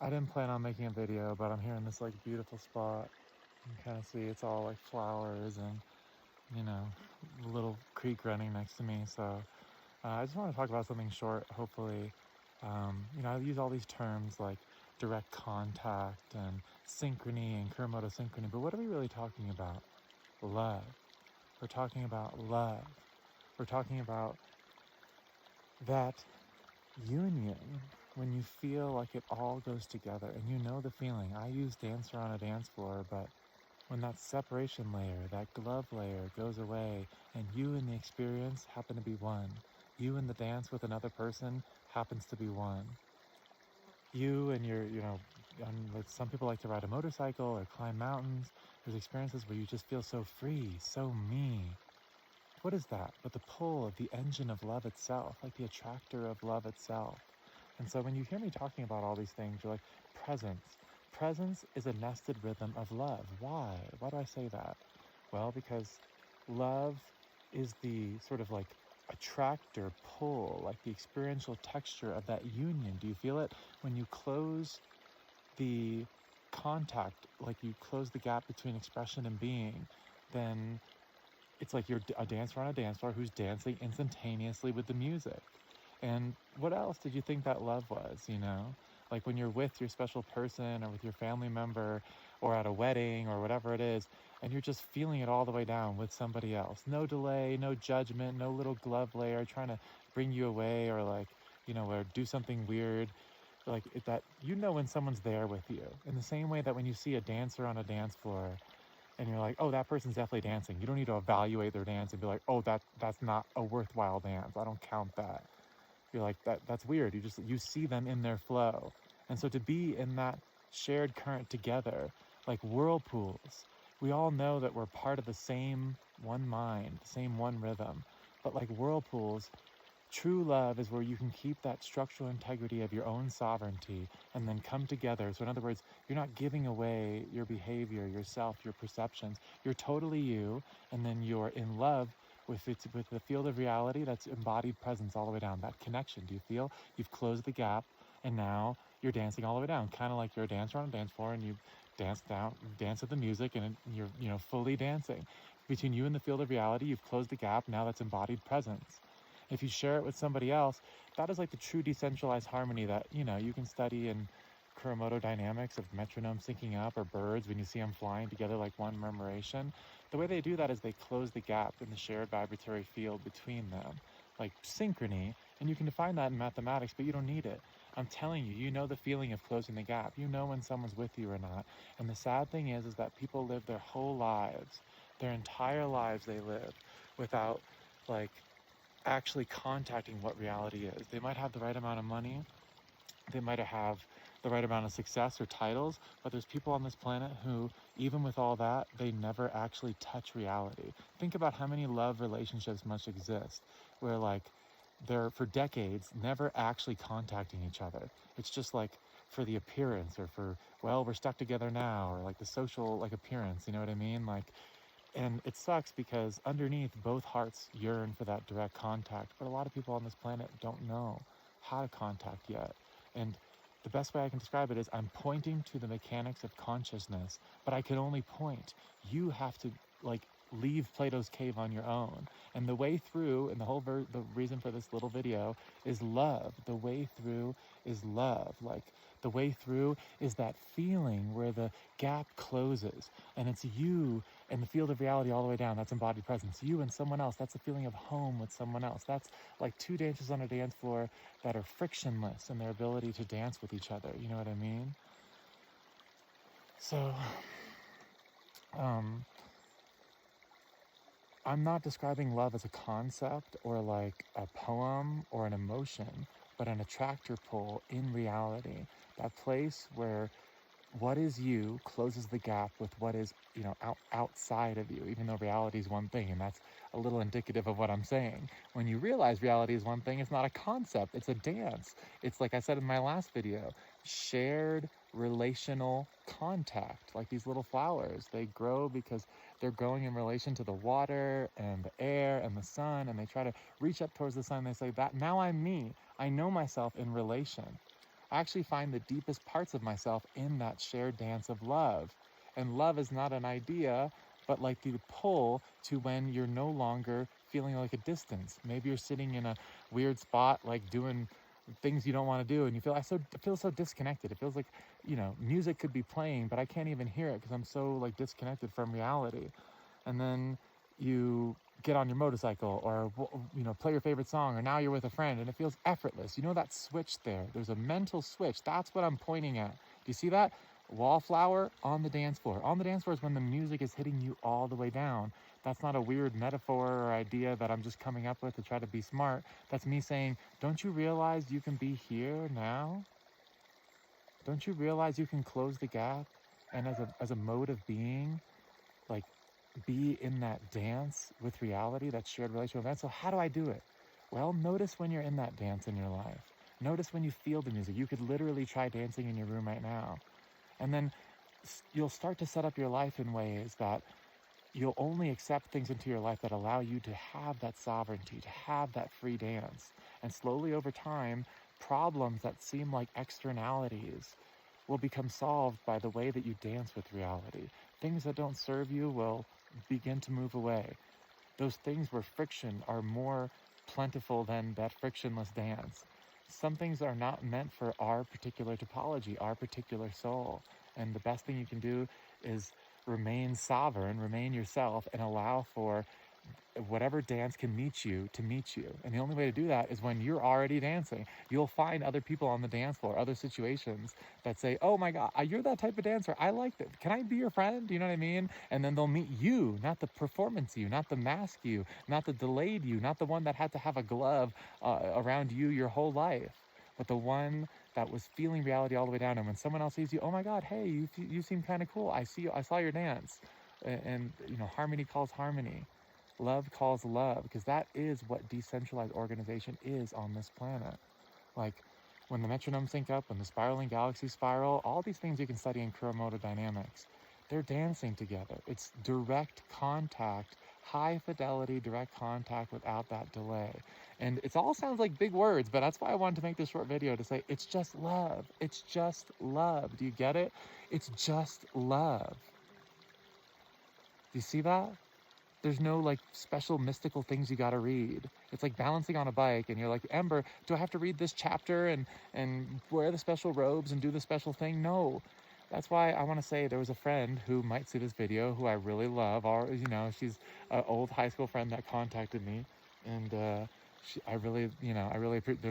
I didn't plan on making a video, but I'm here in this like beautiful spot. You can kind of see it's all like flowers and, you know, a little creek running next to me. So I just want to talk about something short, hopefully. I use all these terms like direct contact and synchrony and Kuromoto synchrony, but what are we really talking about? Love. We're talking about love. We're talking about that union, when you feel like it all goes together and you know the feeling. I use dancer on a dance floor, but when that separation layer, that glove layer goes away and you and the experience happen to be one, you and the dance with another person happens to be one. You and your, like some people like to ride a motorcycle or climb mountains. There's experiences where you just feel so free, so me. What is that but the pull of the engine of love itself, like the attractor of love itself? And so when you hear me talking about all these things, you're like, presence. Presence is a nested rhythm of love. Why? Why do I say that? Well, because love is the sort of like attractor pull, like the experiential texture of that union. Do you feel it? When you close the contact, like you close the gap between expression and being, then it's like you're a dancer on a dance floor who's dancing instantaneously with the music. And what else did you think that love was, Like when you're with your special person or with your family member or at a wedding or whatever it is, and you're just feeling it all the way down with somebody else. No delay, no judgment, no little glove layer trying to bring you away or or do something weird. That when someone's there with you. In the same way that when you see a dancer on a dance floor and you're like, oh, that person's definitely dancing. You don't need to evaluate their dance and be like, oh, that's not a worthwhile dance. I don't count that. You're like, that's weird. You see them in their flow. And so to be in that shared current together, like whirlpools, we all know that we're part of the same one mind, the same one rhythm. But like whirlpools, true love is where you can keep that structural integrity of your own sovereignty and then come together. So in other words, you're not giving away your behavior, yourself, your perceptions. You're totally you, and then you're in love with the field of reality that's embodied presence all the way down. That connection. Do you feel you've closed the gap and now you're dancing all the way down? Kind of like you're a dancer on a dance floor and you dance with the music and you're fully dancing. Between you and the field of reality, you've closed the gap. Now that's embodied presence. If you share it with somebody else, that is like the true decentralized harmony that, you can study in Kuromoto dynamics of metronome syncing up or birds when you see them flying together like one murmuration. The way they do that is they close the gap in the shared vibratory field between them, like synchrony. And you can define that in mathematics, but you don't need it. I'm telling you, you know the feeling of closing the gap. You know when someone's with you or not. And the sad thing is that people live their whole lives, their entire lives they live without actually contacting what reality is. They might have the right amount of money, they might have the right amount of success or titles, but there's people on this planet who, even with all that, they never actually touch reality. Think about how many love relationships must exist where they're for decades never actually contacting each other. It's just like for the appearance or for, well, we're stuck together now, or like the social appearance, you know what I mean? And it sucks because underneath, both hearts yearn for that direct contact, but a lot of people on this planet don't know how to contact yet. And the best way I can describe it is I'm pointing to the mechanics of consciousness, but I can only point. You have to leave Plato's cave on your own. And the way through, and the reason for this little video is love. The way through is love. The way through is that feeling where the gap closes and it's you and the field of reality all the way down. That's embodied presence. You and someone else. That's the feeling of home with someone else. That's like two dancers on a dance floor that are frictionless in their ability to dance with each other. You know what I mean? So, I'm not describing love as a concept or like a poem or an emotion, but an attractor pull in reality. That place where what is you closes the gap with what is, outside of you, even though reality is one thing. And that's a little indicative of what I'm saying. When you realize reality is one thing, it's not a concept, it's a dance. It's like I said in my last video, shared relational contact. Like these little flowers, they grow because they're growing in relation to the water and the air and the sun, and they try to reach up towards the sun. They say, that now I'm me. I know myself in relation. I actually find the deepest parts of myself in that shared dance of love. And love is not an idea, but like the pull to when you're no longer feeling like a distance. Maybe you're sitting in a weird spot, like doing things you don't want to do, and you feel, I feel so disconnected. It feels like, music could be playing, but I can't even hear it because I'm so like disconnected from reality. And then you get on your motorcycle or play your favorite song, or now you're with a friend and it feels effortless. That switch there, there's a mental switch. That's what I'm pointing at. Do you see that? Wallflower on the dance floor. On the dance floor is when the music is hitting you all the way down. That's not a weird metaphor or idea that I'm just coming up with to try to be smart. That's me saying, don't you realize you can be here now? Don't you realize you can close the gap? And as a mode of being, like, be in that dance with reality, that shared relational event. So how do I do it? Well, notice when you're in that dance in your life. Notice when you feel the music. You could literally try dancing in your room right now. And then you'll start to set up your life in ways that you'll only accept things into your life that allow you to have that sovereignty, to have that free dance. And slowly over time, problems that seem like externalities will become solved by the way that you dance with reality. Things that don't serve you will begin to move away. Those things where friction are more plentiful than that frictionless dance. Some things are not meant for our particular topology, our particular soul. And the best thing you can do is remain sovereign, remain yourself, and allow for whatever dance can meet you to meet you. And the only way to do that is when you're already dancing. You'll find other people on the dance floor, other situations that say, oh my God, you're that type of dancer. I like that. Can I be your friend? Do you know what I mean? And then they'll meet you, not the performance you, not the mask you, not the delayed you, not the one that had to have a glove around you your whole life, but the one that was feeling reality all the way down. And when someone else sees you, oh my God, hey, you seem kind of cool. I saw your dance. And harmony calls harmony. Love calls love, because that is what decentralized organization is on this planet. Like when the metronomes sync up, when the spiraling galaxies spiral, all these things you can study in chromodynamics, they're dancing together. It's direct contact, high fidelity, direct contact without that delay. And it all sounds like big words, but that's why I wanted to make this short video to say, it's just love. It's just love. Do you get it? It's just love. Do you see that? There's no like special mystical things you gotta read. It's like balancing on a bike and you're like, Ember, do I have to read this chapter and wear the special robes and do the special thing? No. That's why I want to say there was a friend who might see this video who I really love, or she's an old high school friend that contacted me, and there's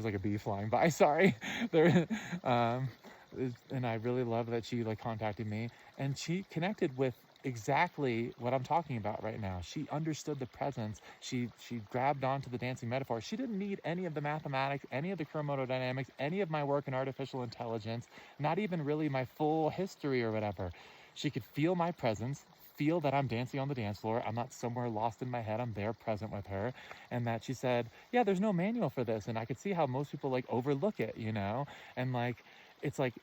like a bee flying by, sorry. And I really love that she like contacted me, and she connected with exactly what I'm talking about right now. She understood the presence. She grabbed onto the dancing metaphor. She didn't need any of the mathematics, any of the chromodynamics, any of my work in artificial intelligence, not even really my full history or whatever. She could feel my presence, feel that I'm dancing on the dance floor. I'm not somewhere lost in my head. I'm there present with her. And that she said, yeah, there's no manual for this. And I could see how most people like overlook it, and like, it's like,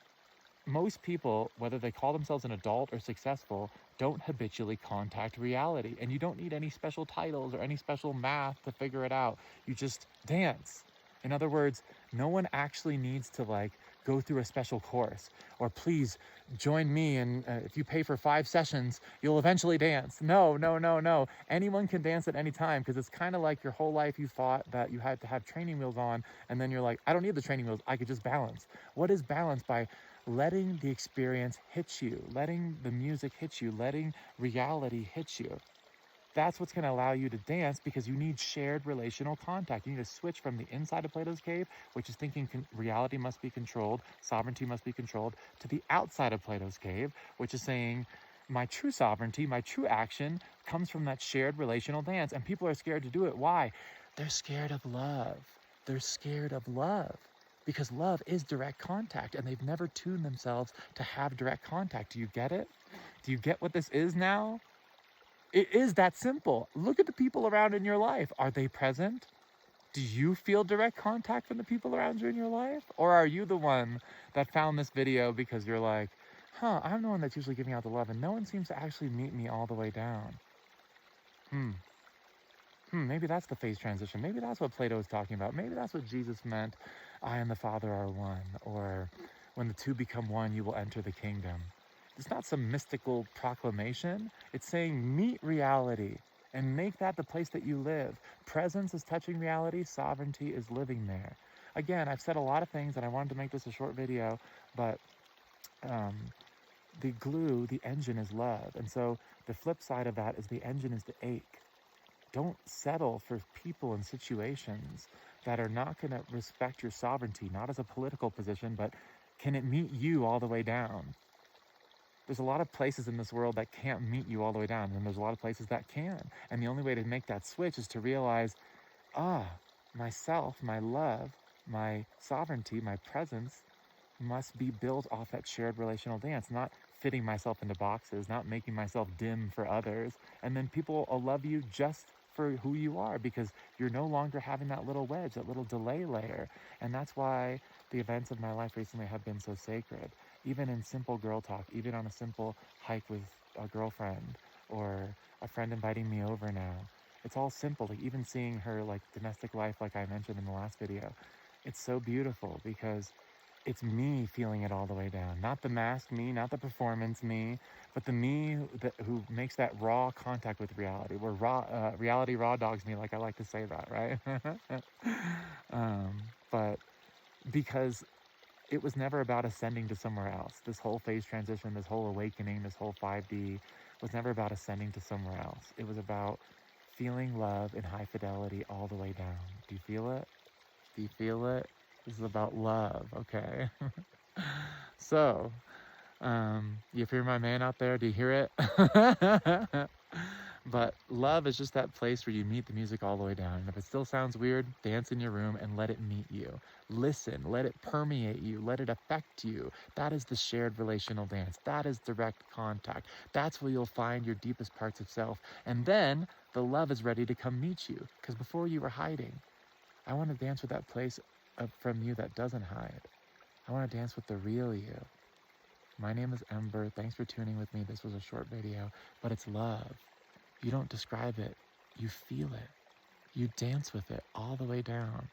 most people, whether they call themselves an adult or successful, don't habitually contact reality. And you don't need any special titles or any special math to figure it out. You just dance. In other words, no one actually needs to like go through a special course, or please join me and if you pay for 5 sessions, you'll eventually dance. No. Anyone can dance at any time, because it's kind of like your whole life you thought that you had to have training wheels on, and then you're like, I don't need the training wheels, I could just balance. What is balance? By letting the experience hit you, letting the music hit you, letting reality hit you. That's what's going to allow you to dance, because you need shared relational contact. You need to switch from the inside of Plato's cave, which is thinking reality must be controlled, sovereignty must be controlled, to the outside of Plato's cave, which is saying my true sovereignty, my true action comes from that shared relational dance. And people are scared to do it. Why? They're scared of love. They're scared of love. Because love is direct contact, and they've never tuned themselves to have direct contact. Do you get it? Do you get what this is now? It is that simple. Look at the people around in your life. Are they present? Do you feel direct contact from the people around you in your life? Or are you the one that found this video because you're like, I'm the one that's usually giving out the love, and no one seems to actually meet me all the way down? Maybe that's the phase transition. Maybe that's what Plato was talking about. Maybe that's what Jesus meant. I and the Father are one, or when the two become one, you will enter the kingdom. It's not some mystical proclamation. It's saying meet reality and make that the place that you live. Presence is touching reality, sovereignty is living there. Again, I've said a lot of things and I wanted to make this a short video, but the glue, the engine is love. And so the flip side of that is the engine is the ache. Don't settle for people and situations that are not going to respect your sovereignty, not as a political position, but can it meet you all the way down? There's a lot of places in this world that can't meet you all the way down, and there's a lot of places that can. And the only way to make that switch is to realize, myself, my love, my sovereignty, my presence must be built off that shared relational dance, not fitting myself into boxes, not making myself dim for others. And then people will love you just for who you are, because you're no longer having that little wedge, that little delay layer. And that's why the events of my life recently have been so sacred. Even in simple girl talk, even on a simple hike with a girlfriend or a friend inviting me over now. It's all simple. Like even seeing her like domestic life, like I mentioned in the last video, it's so beautiful because it's me feeling it all the way down. Not the mask me, not the performance me, but the me who makes that raw contact with reality, where reality raw dogs me, like I like to say that, right? But because it was never about ascending to somewhere else. This whole phase transition, this whole awakening, this whole 5D was never about ascending to somewhere else. It was about feeling love in high fidelity all the way down. Do you feel it? Do you feel it? This is about love, okay? So, if you're my man out there, do you hear it? But love is just that place where you meet the music all the way down. And if it still sounds weird, dance in your room and let it meet you. Listen, let it permeate you, let it affect you. That is the shared relational dance. That is direct contact. That's where you'll find your deepest parts of self. And then the love is ready to come meet you. Because before you were hiding. I want to dance with that place from you that doesn't hide. I want to dance with the real you. My name is Ember. Thanks for tuning with me. This was a short video, but it's love. You don't describe it. You feel it. You dance with it all the way down.